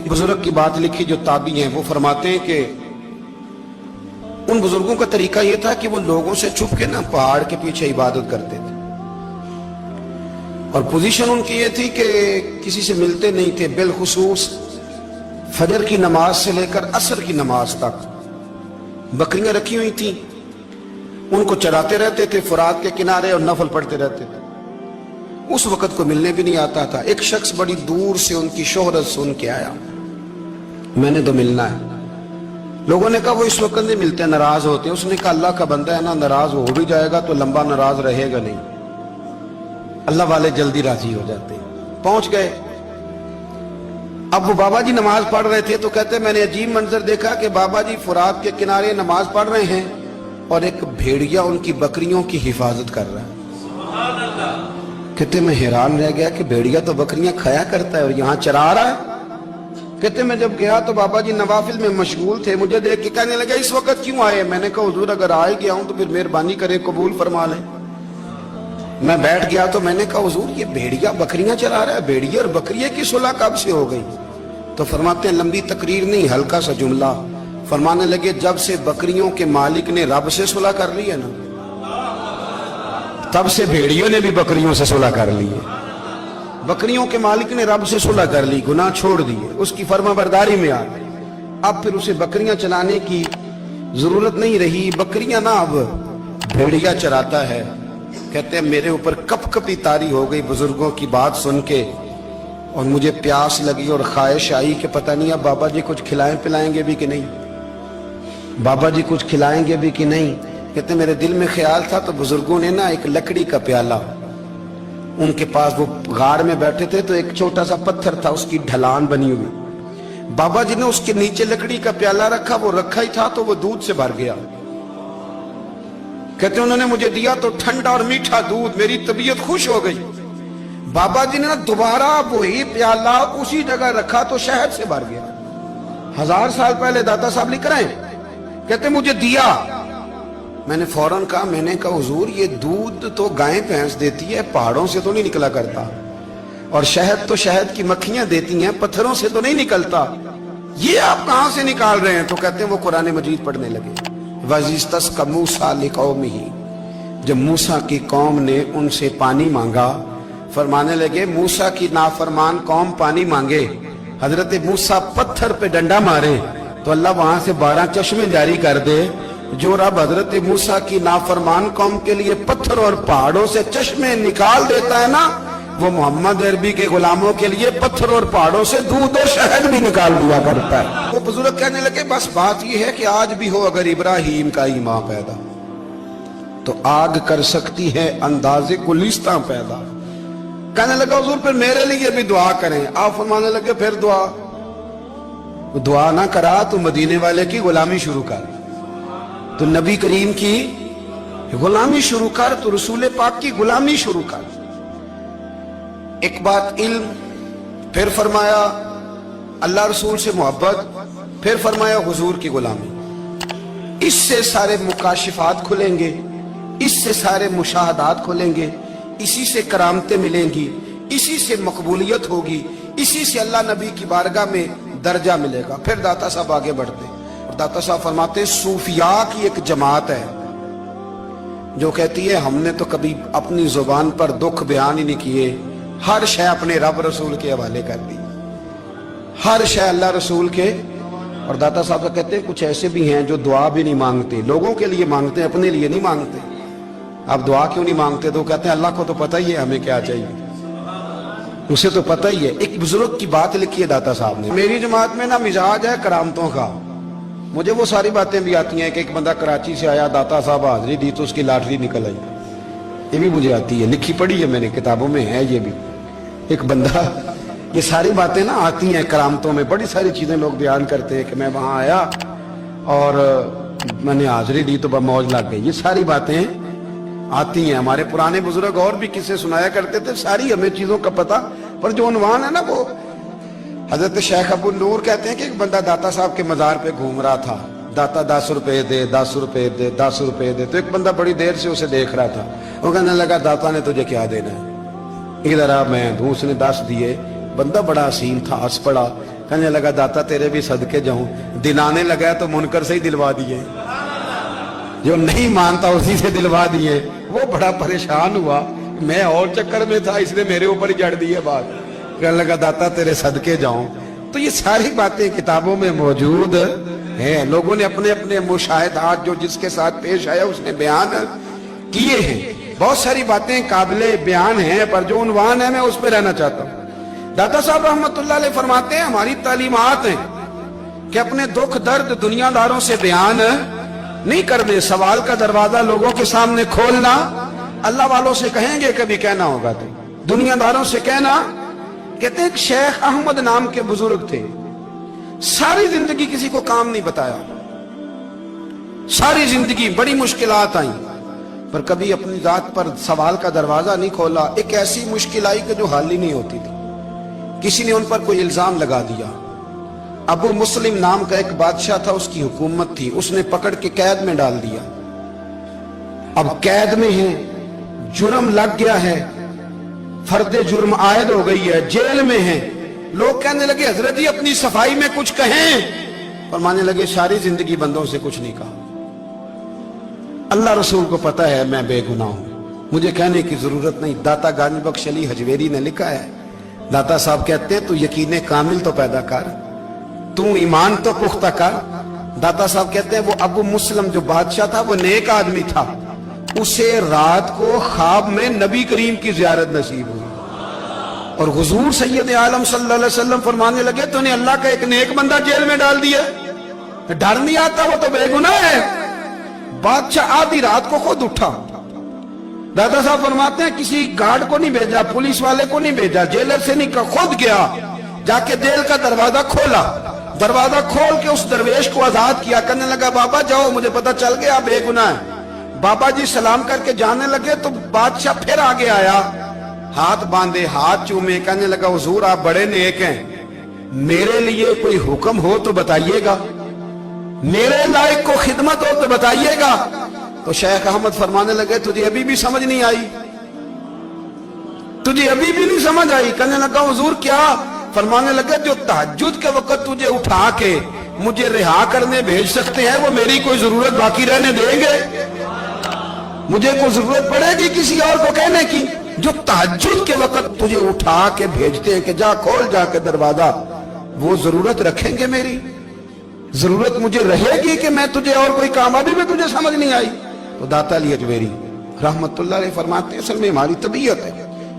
एक बुजुर्ग की बात लिखी जो ताबी हैं, वो फरमाते हैं कि उन बुजुर्गों का तरीका यह था कि वो लोगों से छुप के ना पहाड़ के पीछे इबादत करते थे, और पोजीशन उनकी ये थी कि किसी से मिलते नहीं थे, बिलखुसूस फजर की नमाज से लेकर असर की नमाज तक बकरियां रखी हुई थी, उनको चराते रहते थे फुरात के किनारे और नफल पढ़ते रहते थे। उस वक्त को मिलने भी नहीं आता था। एक शख्स बड़ी दूर से उनकी शोहरत सुन के आया, मैंने तो मिलना है। लोगों ने कहा वो इस वक्त नहीं मिलते, नाराज होते हैं। उसने कहा अल्लाह का बंदा है ना, नाराज हो भी जाएगा तो लंबा नाराज रहेगा नहीं, अल्लाह वाले जल्दी राजी हो जाते हैं। पहुंच गए। अब वो बाबा जी नमाज पढ़ रहे थे तो कहते मैंने अजीब मंजर देखा कि बाबा जी फुरात के किनारे नमाज पढ़ रहे हैं और एक भेड़िया उनकी बकरियों की हिफाजत कर रहा है। कहते मैं हैरान रह गया कि भेड़िया तो बकरियां खाया करता है और यहाँ चरा रहा है। कहते मैं जब गया तो बाबा जी नवाफिल में मशगूल थे, मुझे देख के कहने लगा इस वक्त क्यों आए। मैंने कहा हुजूर अगर आ ही गया हूं तो फिर मेहरबानी करें कबूल फरमा लें। मैं बैठ गया तो मैंने कहा हुजूर ये भेड़िया बकरियां चला रहा है, भेड़िया और बकरिया की सुलह कब से हो गई? तो फरमाते हैं लंबी तकरीर नहीं, हल्का सा जुमला। फरमाने लगे जब से बकरियों के मालिक ने रब से सुलह कर ली है ना, तब से भेड़ियों ने भी बकरियों से सुलह कर ली है। बकरियों के मालिक ने रब से सुलह कर ली, गुनाह छोड़ दिए, उसकी फर्माबरदारी में आ गए। अब फिर उसे बकरियां चलाने की जरूरत नहीं रही, बकरियां ना अब भेड़िया चराता है। कहते हैं मेरे ऊपर कपकपी तारी हो गई बुजुर्गों की बात सुन के, और मुझे प्यास लगी और ख्वाहिश आई कि पता नहीं अब बाबा जी कुछ खिलाएं पिलाएंगे भी कि नहीं, बाबा जी कुछ खिलाएंगे भी कि नहीं। कहते मेरे दिल में ख्याल था तो बुजुर्गों ने ना एक लकड़ी का प्याला, उनके पास वो गाड़ में बैठे थे तो एक छोटा सा पत्थर था, उसकी ढलान बनी हुई, बाबा जी ने उसके नीचे लकड़ी का प्याला रखा, वो रखा ही था तो वो दूध से भर गया। कहते उन्होंने मुझे दिया तो ठंडा और मीठा दूध, मेरी तबीयत खुश हो गई। बाबा जी ने ना दोबारा वही प्याला उसी जगह रखा तो शहद से भर गया। 1000 साल पहले दाता साहब लिख रहे हैं। कहते मुझे दिया, मैंने फौरन कहा, मैंने कहा हुजूर ये दूध तो गाय भैंस देती है, पहाड़ों से तो नहीं निकला करता, और शहद तो शहद की मक्खियां देती हैं, पत्थरों से तो नहीं निकलता, ये आप कहां से निकाल रहे हैं? तो कहते हैं वो कुरान मजीद पढ़ने लगे। वज़िस्तस्क़ा मूसा लिक़ौमिही, जब मूसा की कौम ने उनसे पानी मांगा, फरमाने लगे मूसा की नाफरमान कौम पानी मांगे, हजरत मूसा पत्थर पे डंडा मारे तो अल्लाह वहां से 12 चश्मे जारी कर दे। जो रब हजरत मूसा की नाफरमान कौम के लिए पत्थर और पहाड़ों से चश्मे निकाल देता है ना, वो मोहम्मद अरबी के गुलामों के लिए पत्थर और पहाड़ों से दूध और शहद भी निकाल दिया करता है। वो बुजुर्ग कहने लगे बस बात ये है कि आज भी हो अगर इब्राहिम का ईमान पैदा तो आग कर सकती है अंदाजे गुलिस्तां पैदा। कहने लगा हुजूर फिर मेरे लिए भी दुआ करें। आप फरमाने लगे फिर दुआ ना करा तो मदीने वाले की गुलामी शुरू कर, तो नबी करीम की गुलामी शुरू कर, तो रसूल पाक की गुलामी शुरू कर। एक बात इल्म, फिर फरमाया अल्लाह रसूल से मोहब्बत, फिर फरमाया हुजूर की गुलामी। इससे सारे मुकाशिफात खुलेंगे, इससे सारे मुशाहदात खुलेंगे, इसी से करामतें मिलेंगी, इसी से मकबूलियत होगी, इसी से अल्लाह नबी की बारगाह में दर्जा मिलेगा। फिर दाता साहब आगे बढ़ते और दाता साहब फरमाते सूफिया की एक जमात है जो कहती है हमने तो कभी अपनी जुबान पर दुख बयान ही नहीं किए, हर शय अपने रब रसूल के हवाले कर दी, हर शय अल्लाह रसूल के। और दाता साहब कहते हैं कुछ ऐसे भी हैं जो दुआ भी नहीं मांगते, लोगों के लिए मांगते हैं, अपने लिए नहीं मांगते। आप दुआ क्यों नहीं मांगते? तो कहते हैं अल्लाह को तो पता ही है हमें क्या चाहिए, उसे तो पता ही है। एक बुजुर्ग की बात लिखी है दाता साहब ने, मेरी जमात में ना मिजाज है करामतों का, मुझे वो सारी बातें भी आती हैं कि एक बंदा कराची से आया, दाता साहब हाजिरी दी तो उसकी लॉटरी निकल आई, ये भी मुझे आती है, लिखी पढ़ी है मैंने, किताबों में है ये भी। एक बंदा, ये सारी बातें ना आती हैं करामतों में, बड़ी सारी चीजें लोग बयान करते हैं कि मैं वहां आया और मैंने हाजिरी दी तो मौज लग गई, ये सारी बातें आती हैं। हमारे पुराने बुजुर्ग और भी किस्से सुनाया करते थे, सारी हमें चीजों का पता, पर जो उन्वान है ना वो हजरत शेख अबू नूर कहते हैं कि एक बंदा दाता साहब के मजार पे घूम रहा था, दाता 10 रुपए दे, 10 रुपए दे, 10 रुपए दे। तो एक बंदा बड़ी देर से उसे देख रहा था, वो कहने लगा दाता ने तुझे क्या देना है, इधर आ मैं दूं। उसने 10 दिए। बंदा बड़ा हसीन था, हंस पड़ा, कहने लगा दाता तेरे भी सदके जाऊं, दिन आने लगा तो मुनकर से ही दिलवा दिए, जो नहीं मानता उसी से दिलवा दिए। वो बड़ा परेशान हुआ, मैं और चक्कर में था इसलिए मेरे ऊपर ही जड़ दी है बात। कहने लगा दाता तेरे सदके जाऊं। तो ये सारी बातें किताबों में मौजूद हैं, लोगों ने अपने अपने मुशाहिदात जो जिसके साथ पेश आया उसने बयान किए हैं। बहुत सारी बातें काबिले बयान हैं, पर जो उन्वान है मैं उस पर रहना चाहता हूं। दाता साहब रहमतुल्लाह अलैह फरमाते हैं हमारी तालीमात हैं कि अपने दुख दर्द दुनियादारों से बयान नहीं करने, सवाल का दरवाजा लोगों के सामने खोलना। अल्लाह वालों से कहेंगे कभी कहना होगा तो, दुनियादारों से कहना। कहते हैं शेख अहमद नाम के बुजुर्ग थे, सारी जिंदगी किसी को काम नहीं बताया, सारी जिंदगी बड़ी मुश्किलात आई, पर कभी अपनी जात पर सवाल का दरवाजा नहीं खोला। एक ऐसी मुश्किल आई कि जो हल ही नहीं होती थी। किसी ने उन पर कोई इल्जाम लगा दिया। अबू मुस्लिम नाम का एक बादशाह था, उसकी हुकूमत थी, उसने पकड़ के कैद में डाल दिया। अब कैद में है, जुर्म लग गया है, फर्दे जुर्म आयद हो गई है, जेल में है। लोग कहने लगे हजरत जी अपनी सफाई में कुछ कहें, और मानने लगे सारी जिंदगी बंदों से कुछ नहीं कहा, अल्लाह रसूल को पता है मैं बेगुनाह हूं, मुझे कहने की जरूरत नहीं। दाता गानी बख्श अली हजवेरी ने लिखा है, दाता साहब कहते हैं तू यकीन कामिल तो पैदा कर, तू ईमान तो पुख्ता कर। दाता साहब कहते हैं वो अबू मुस्लिम जो बादशाह था वो नेक आदमी था, उसे रात को ख्वाब में नबी करीम की जियारत नसीब हुई, और हुजूर सैयद आलम सल्लल्लाहु अलैहि वसल्लम फरमाने लगे तूने अल्लाह का एक नेक बंदा जेल में डाल दिया, डर नहीं आता, वो तो बेगुनाह है। बादशाह आधी रात को खुद उठा। दादा साहब फरमाते हैं किसी गार्ड को नहीं भेजा, पुलिस वाले को नहीं भेजा, जेलर से नहीं, खुद गया, जाके जेल का दरवाजा खोला, दरवाजा खोल के उस दरवेश को आजाद किया। कहने लगा बाबा जाओ, मुझे पता चल गया बेगुनाह है। बाबा जी सलाम करके जाने लगे तो बादशाह फिर आगे आया, हाथ बांधे, हाथ चूमे, कहने लगा हुजूर आप बड़े नेक हैं, मेरे लिए कोई हुक्म हो तो बताइएगा, मेरे लायक को खिदमत हो तो बताइएगा। तो शेख अहमद फरमाने लगे तुझे अभी भी समझ नहीं आई, तुझे अभी भी नहीं समझ आई। कहने लगा हुजूर क्या? फरमाने लगे जो तहज्जुद के वक्त तुझे उठा के मुझे रिहा करने भेज सकते हैं वो मेरी कोई जरूरत बाकी रहने देंगे? मुझे कोई जरूरत पड़ेगी किसी और को कहने की? जो तहज्जुद के वक्त तुझे उठा के भेजते हैं कि जा खोल जाके दरवाजा, वो जरूरत रखेंगे मेरी? जरूरत मुझे रहेगी कि मैं तुझे और कोई काम, अभी में तुझे समझ नहीं आई? तो दाता अली अजमेरी रहमतुल्लाह अलैह फरमाते हैं असल में हमारी तबीयत है,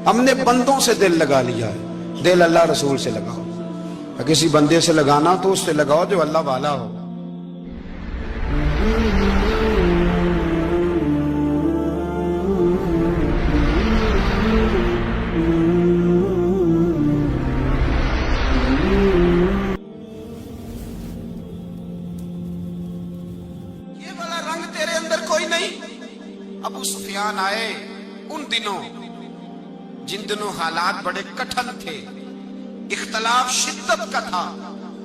हमने बंदों से दिल लगा लिया है। दिल अल्लाह रसूल से लगाओ, किसी बंदे से लगाना तो उससे लगाओ जो अल्लाह वाला हो। ये वाला रंग तेरे अंदर कोई नहीं। अबू सुफियान आए उन दिनों जिन दिनों हालात बड़े कठिन थे, इख्तलाफ शिद्दत का था।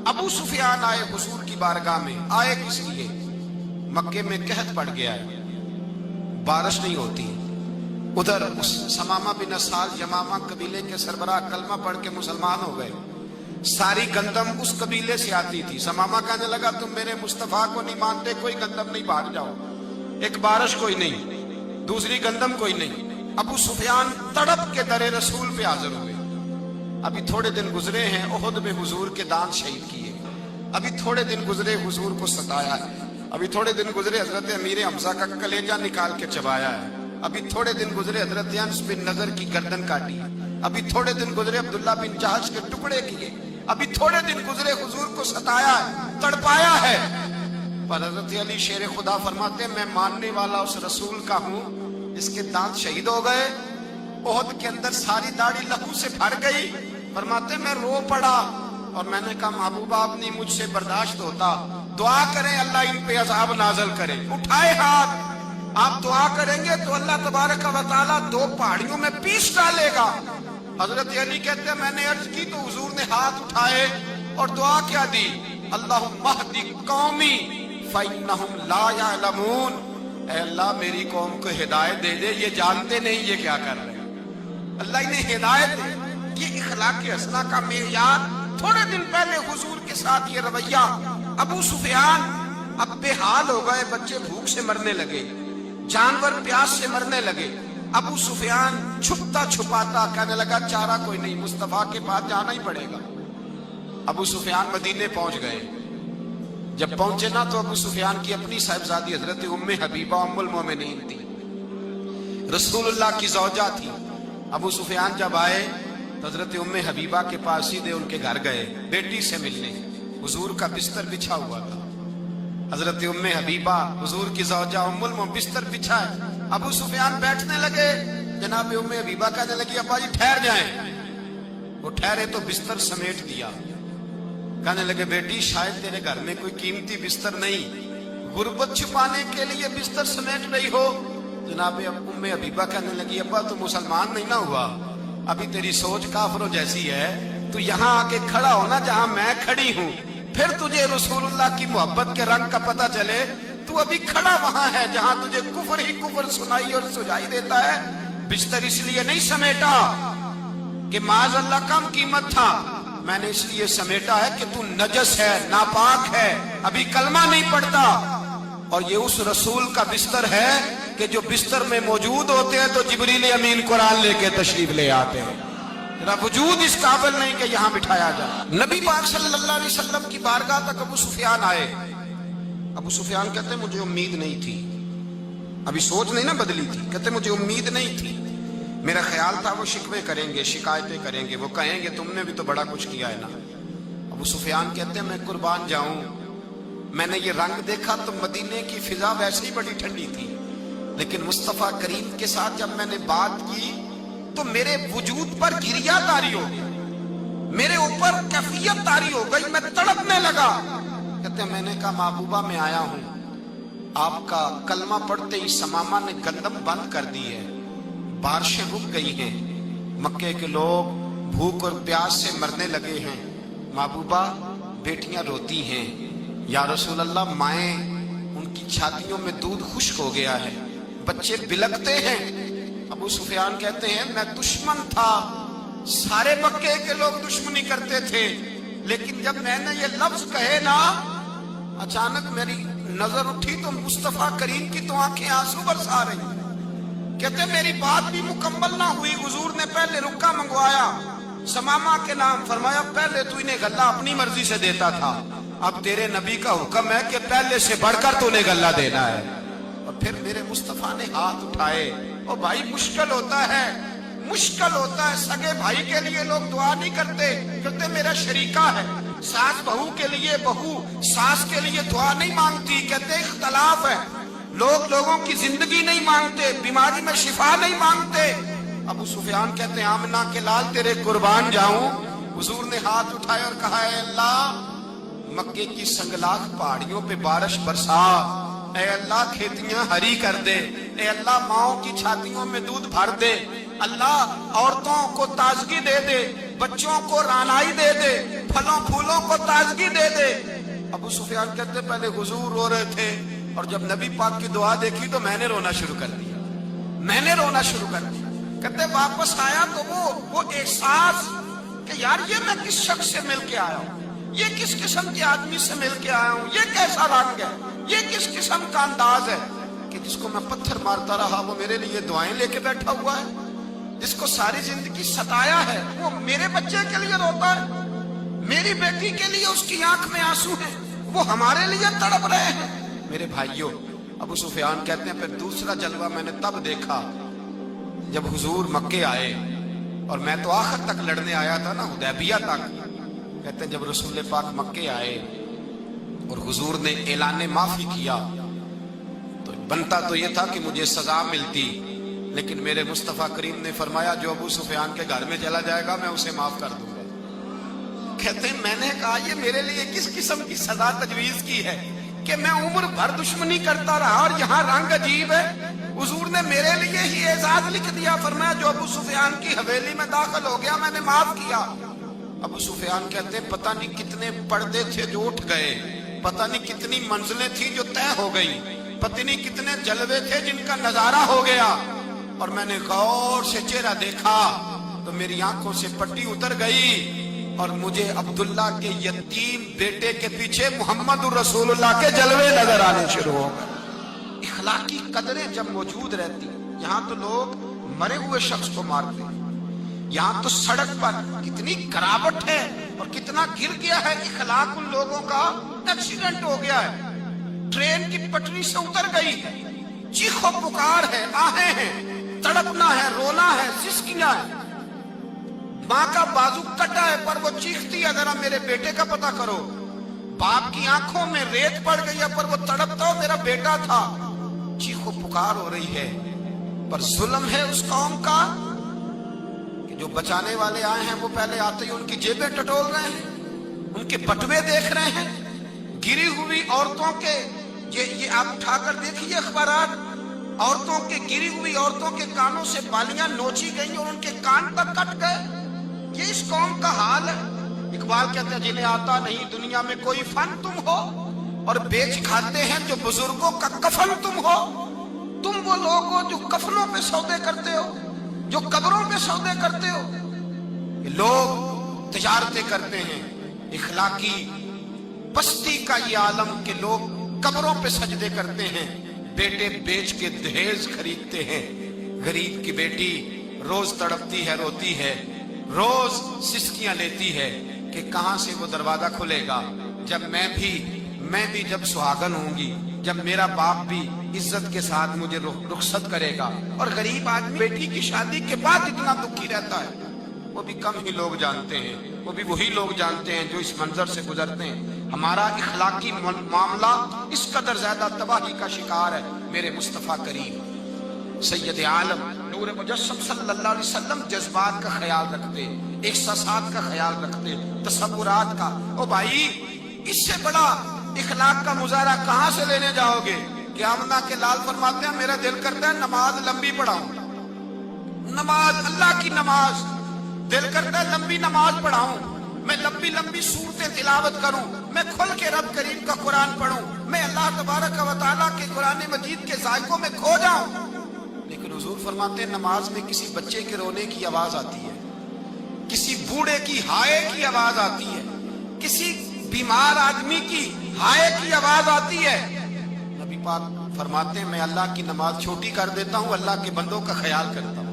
अबू सुफियान आए हुजूर की बारगाह में। आए किस लिए? मक्के में कहत पड़ गया है, बारिश नहीं होती। उधर उस समामा बिन असाल यमामा कबीले के सरबराह कलमा पढ़ के मुसलमान हो गए। सारी गंदम उस कबीले से आती थी। समामा कहने लगा तुम मेरे मुस्तफा को नहीं मानते, कोई गंदम नहीं, भाग जाओ। एक बारिश कोई नहीं, दूसरी गंदम कोई नहीं। अबू सुफियान तड़प के दरे रसूल पे हाजिर हुए। अभी थोड़े दिन गुजरे हैं, ओहद में हुजूर के दांत शहीद किए। अभी थोड़े दिन गुजरे हुजूर को सताया है। अभी थोड़े दिन गुजरे हजरत अमीर हमजा का कलेजा निकाल के चबाया है। अभी थोड़े दिन गुजरे हजरत अनस बिन नजर की गर्दन काटी। अभी थोड़े दिन गुजरे अब्दुल्ला बिन जहाज के टुकड़े किए। अभी थोड़े दिन गुजरे हुजूर को सताया है, तड़पाया है। पर हजरत अली शेर खुदा फरमाते मैं मानने वाला उस रसूल का हूं, इसके दांत शहीद हो गए। ओहद के अंदर सारी दाढ़ी लहू से भर गई। फरमाते मैं रो पड़ा और मैंने कहा महबूबा आप नहीं मुझसे बर्दाश्त होता, दुआ करें अल्लाह इन पे अज़ाब नाज़िल करे। उठाए हाथ, आप दुआ करेंगे तो अल्लाह तबारक व तआला दो पहाड़ियों में पीस डालेगा। हजरत अली कहते हैं मैंने अर्ज की तो हुजूर ने हाथ उठाए और दुआ क्या दी, अल्लाहुम्मा हदी कौमी फइन्नहुम ला यअलमून। अल्लाह मेरी कौम को हिदायत दे दे, ये जानते नहीं ये क्या कर रहे हैं। अल्लाह इन्हें हिदायत दे। ये इखलाक हसना का मेयार थोड़े दिन पहले हुजूर के साथ ये रवैया। अबू सुफियान अब बेहाल हो गए, बच्चे भूख से मरने लगे, जानवर प्यास से मरने लगे। अबू सुफियान छुपता छुपाता कहने लगा चारा कोई नहीं, मुस्तफा के पास जाना ही पड़ेगा। अबू सुफियान मदीने पहुंच गए। जब पहुंचे ना तो अबू सुफियान की अपनी साहिबजादी हजरत उम्मे हबीबा उम्मुल मोमिनीन थी, रसूलुल्लाह की ज़ौजा थी। अबू सुफियान जब आए तो हजरत उम्मे हबीबा के पास सीधे उनके घर गए बेटी से मिलने। हुजूर का बिस्तर बिछा हुआ था, हजरत उम्मे हबीबा हुजूर की ज़ौजा उम्मुल मोमिनीन बिस्तर बिछाए। अबू सुफियान बैठने लगे, जनाब उम्मे हबीबा कहने लगी अब्बा जी ठहर जाएं। वो ठहरे तो बिस्तर समेट दिया। कहने लगे बेटी शायद तेरे घर में कोई कीमती बिस्तर नहीं, गुर्बत छुपाने के लिए बिस्तर समेट रही हो। जनाब उम्मे हबीबा कहने लगी अब्बा तू मुसलमान नहीं ना हुआ, अभी तेरी सोच काफिरों जैसी है। तू यहाँ आके खड़ा हो ना जहाँ मैं खड़ी हूँ, फिर तुझे रसूलुल्लाह की मोहब्बत के रंग का पता चले। तू अभी खड़ा वहां है जहाँ तुझे कुफर ही कुफर सुनाई और सुझाई देता है। बिस्तर इसलिए नहीं समेटा कि माज अल्लाह कम कीमत था, मैंने इसलिए समेटा है कि तू नजस है, नापाक है, अभी कलमा नहीं पढ़ता। और ये उस रसूल का बिस्तर है कि जो बिस्तर में मौजूद होते हैं तो जिब्रील अमीन कुरान लेके तशरीफ ले आते हैं। तेरा वजूद इस काबिल नहीं कि यहाँ बिठाया जाए। नबी पाक सल्लल्लाहु अलैहि वसल्लम की बारगाह तक अबू सुफियान आए। अबू सुफियान कहते मुझे उम्मीद नहीं थी, अभी सोच नहीं ना बदली थी। कहते मुझे उम्मीद नहीं थी, मेरा ख्याल था वो शिकवे करेंगे, शिकायतें करेंगे, वो कहेंगे तुमने भी तो बड़ा कुछ किया है ना। अबू सुफियान कहते हैं मैं कुर्बान जाऊं, मैंने ये रंग देखा तो मदीने की फिजा वैसे ही बड़ी ठंडी थी, लेकिन मुस्तफा करीम के साथ जब मैंने बात की तो मेरे वजूद पर गिरिया तारी हो गई, मेरे ऊपर कैफियत तारी हो गई, मैं तड़पने लगा। कहते हैं मैंने कहा महबूबा मैं आया हूं, आपका कलमा पढ़ते ही समामा ने गंदम बंद कर दी है, बारिशें रुक गई हैं, मक्के के लोग भूख और प्यास से मरने लगे हैं, महबूबा बेटियां रोती हैं, या रसूल अल्लाह माएं उनकी छातियों में दूध खुश्क हो गया है, बच्चे बिलकते हैं। अबू सुफियान कहते हैं मैं दुश्मन था, सारे मक्के के लोग दुश्मनी करते थे, लेकिन जब मैंने ये लफ्ज कहे ना अचानक मेरी नजर उठी तो मुस्तफा करीम की तो आंखें आंसू बरसा रही। कहते मेरी बात भी मुकम्मल ना हुई, हुजूर ने पहले रुक्का मंगवाया, समामा के नाम फरमाया, पहले तू इन्हें गल्ला अपनी मर्जी से देता था, अब तेरे नबी का हुक्म है कि पहले से बढ़कर तूने गल्ला देना है। और फिर मेरे मुस्तफा ने हाथ उठाए। और भाई मुश्किल होता है, मुश्किल होता है, सगे भाई के लिए लोग दुआ नहीं करते, कहते मेरा शरीका है। सास बहू के लिए बहू सास के लिए दुआ नहीं मांगती, कहते इख्तलाफ है, लोग लोगों की जिंदगी नहीं मांगते, बीमारी में शिफा नहीं मांगते। अबू सुफियान कहते हैं आमना के लाल तेरे कुर्बान जाऊं। हुजूर ने हाथ उठाए और कहा है अल्लाह मक्के की संगलाख पहाड़ियों पे बारिश बरसा, ऐ अल्लाह खेतियां हरी कर दे, ऐ अल्लाह माओं की छातियों में दूध भर दे, अल्लाह औरतों को ताजगी दे दे, बच्चों को रानाई दे दे, फलों फूलों को ताजगी दे दे। अबू सुफियान कहते पहले हुजूर रो रहे थे और जब नबी पाक की दुआ देखी तो मैंने रोना शुरू कर दिया, मैंने रोना शुरू कर दिया। कहते वापस आया तो वो एहसास कि यार ये मैं किस शख्स से मिल के आया हूँ, ये किस किस्म के आदमी से मिल के आया हूँ, ये कैसा रंग है, ये किस किस्म का अंदाज है कि जिसको मैं पत्थर मारता रहा वो मेरे लिए दुआएं लेके बैठा हुआ है, जिसको सारी जिंदगी सताया है वो मेरे बच्चे के लिए रोता है, मेरी बेटी के लिए उसकी आंख में आंसू है, वो हमारे लिए तड़प रहे हैं। मेरे भाइयों, अबू सुफियान कहते हैं फिर दूसरा जलवा मैंने तब देखा जब हुजूर मक्के आए, और मैं तो आखिर तक लड़ने आया था ना, हुदैबिया तक। कहते हैं जब रसूल पाक मक्के आए और हुजूर ने ऐलान माफी किया तो बनता तो ये था कि मुझे सजा मिलती, लेकिन मेरे मुस्तफा करीम ने फरमाया जो अबू सुफियान के घर में चला जाएगा मैं उसे माफ कर दूंगा। कहते हैं मैंने कहा ये मेरे लिए किस किस्म की सजा तजवीज की है कि मैं उम्र भर दुश्मनी करता रहा और यहाँ रंग अजीब है। हुजूर ने मेरे लिए ही एजाज लिख दिया, फरमाया जो अबू सुफियान की हवेली में दाखिल हो गया मैंने माफ किया। अबू सुफियान कहते हैं पता नहीं कितने पर्दे थे जो उठ गए, पता नहीं कितनी मंजिलें थी जो तय हो गई, पता नहीं कितने जलवे थे जिनका नजारा हो गया। और मैंने गौर से चेहरा देखा तो मेरी आंखों से पट्टी उतर गई اور مجھے عبداللہ کے یتیم بیٹے کے پیچھے محمد رسول اللہ کے جلوے نظر آنے شروع ہو گئے۔ اخلاقی قدریں جب موجود رہتی، یہاں تو لوگ مرے ہوئے شخص کو مارتے ہیں، یہاں تو سڑک پر کتنی گراوٹ ہے اور کتنا گر گیا ہے اخلاق ان لوگوں کا، ایکسیڈنٹ ہو گیا ہے، ٹرین کی پٹری سے اتر گئی ہے، چیخو پکار ہے، آہیں ہیں، تڑپنا ہے، رونا ہے، سسکیاں ہے، ماں کا بازو کٹا ہے پر وہ چیختی ہے ذرا میرے بیٹے کا پتہ کرو، باپ کی آنکھوں میں ریت پڑ گئی ہے پر وہ تڑپتا ہو میرا بیٹا تھا، چیخو پکار ہو رہی ہے۔ پر ظلم ہے اس قوم کا کہ جو بچانے والے آئے ہیں وہ پہلے آتے ہی ان کی جیبیں ٹٹول رہے ہیں، ان کے بٹوے دیکھ رہے ہیں، گری ہوئی عورتوں کے، یہ آپ اٹھا کر دیکھیے اخبارات، عورتوں کے گری ہوئی عورتوں کے کانوں سے بالیاں نوچی گئی اور ان کے کان تک کٹ گئے۔ یہ اس قوم کا حال ہے۔ اقبال کہتے ہیں جنہیں آتا نہیں دنیا میں کوئی فن تم ہو، اور بیچ کھاتے ہیں جو بزرگوں کا کفن تم ہو۔ تم وہ لوگ ہو جو کفنوں پہ سودے کرتے ہو، جو قبروں پہ سودے کرتے ہو۔ لوگ تجارتیں کرتے ہیں، اخلاقی پستی کا یہ عالم کہ لوگ قبروں پہ سجدے کرتے ہیں، بیٹے بیچ کے دہیز خریدتے ہیں۔ غریب کی بیٹی روز تڑپتی ہے، روتی ہے، روز سسکیاں لیتی ہے کہ کہاں سے وہ دروازہ کھلے گا جب میں بھی جب سہاگن ہوں گی، جب میرا باپ بھی عزت کے ساتھ مجھے رخصت کرے گا۔ اور غریب آدمی بیٹی کی شادی کے بعد اتنا دکھی رہتا ہے، وہ بھی کم ہی لوگ جانتے ہیں، وہ بھی وہی لوگ جانتے ہیں جو اس منظر سے گزرتے ہیں۔ ہمارا اخلاقی معاملہ اس قدر زیادہ تباہی کا شکار ہے۔ میرے مصطفیٰ کریم سید عالم نور مجسم صلی اللہ علیہ وسلم جذبات کا خیال رکھتے، احساسات کا خیال رکھتے، تصورات کا۔ او بھائی، اس سے بڑا اخلاق کا مظاہرہ کہاں سے لینے جاؤ گے؟ کہ آمنہ کے لال فرماتے ہیں میرا دل کرتا ہے نماز لمبی پڑھاؤں، نماز اللہ کی نماز، دل کرتا ہے لمبی نماز پڑھاؤں، میں لمبی لمبی صورتیں تلاوت کروں، میں کھل کے رب کریم کا قرآن پڑھوں، میں اللہ تبارک و تعالیٰ کے قرآن مجید کے ذائقوں میں کھو جاؤں۔ لیکن حضور فرماتے ہیں نماز میں کسی بچے کے رونے کی آواز آتی ہے، کسی بوڑھے کی ہائے کی آواز آتی ہے، کسی بیمار آدمی کی ہائے کی آواز آتی ہے۔ نبی پاک فرماتے ہیں میں اللہ کی نماز چھوٹی کر دیتا ہوں، اللہ کے بندوں کا خیال کرتا ہوں۔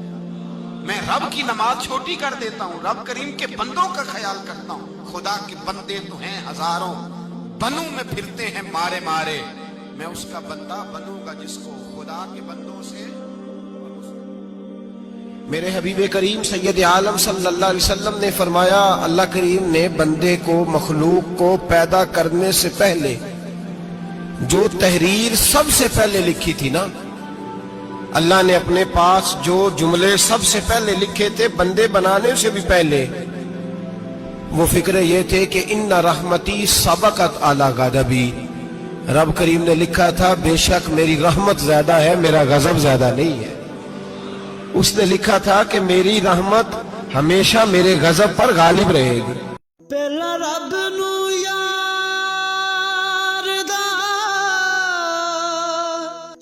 میں رب کی نماز چھوٹی کر دیتا ہوں، رب کریم کے بندوں کا خیال کرتا ہوں۔ خدا کے بندے تو ہیں ہزاروں، بنوں میں پھرتے ہیں مارے مارے، میں اس کا بندہ بنوں گا جس کو خدا کے بندوں سے۔ میرے حبیب کریم سید عالم صلی اللہ علیہ وسلم نے فرمایا اللہ کریم نے بندے کو، مخلوق کو پیدا کرنے سے پہلے جو تحریر سب سے پہلے لکھی تھی نا، اللہ نے اپنے پاس جو جملے سب سے پہلے لکھے تھے بندے بنانے سے بھی پہلے، وہ فکر یہ تھے کہ ان رحمتی سبقت اعلی غضبی، رب کریم نے لکھا تھا بے شک میری رحمت زیادہ ہے، میرا غضب زیادہ نہیں ہے۔ اس نے لکھا تھا کہ میری رحمت ہمیشہ میرے غضب پر غالب رہے گی۔ پہلا رب نو یار دا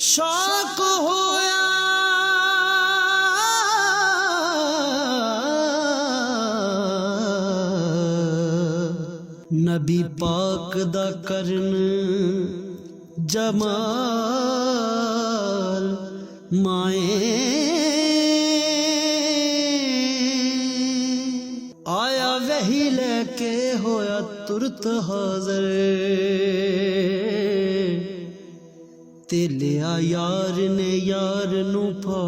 شوق ہویا، نبی پاک دا کرن جمال مائیں آیا وہی لے کے ہویا ترت حاضر، تے لیا یار نے یار نو پا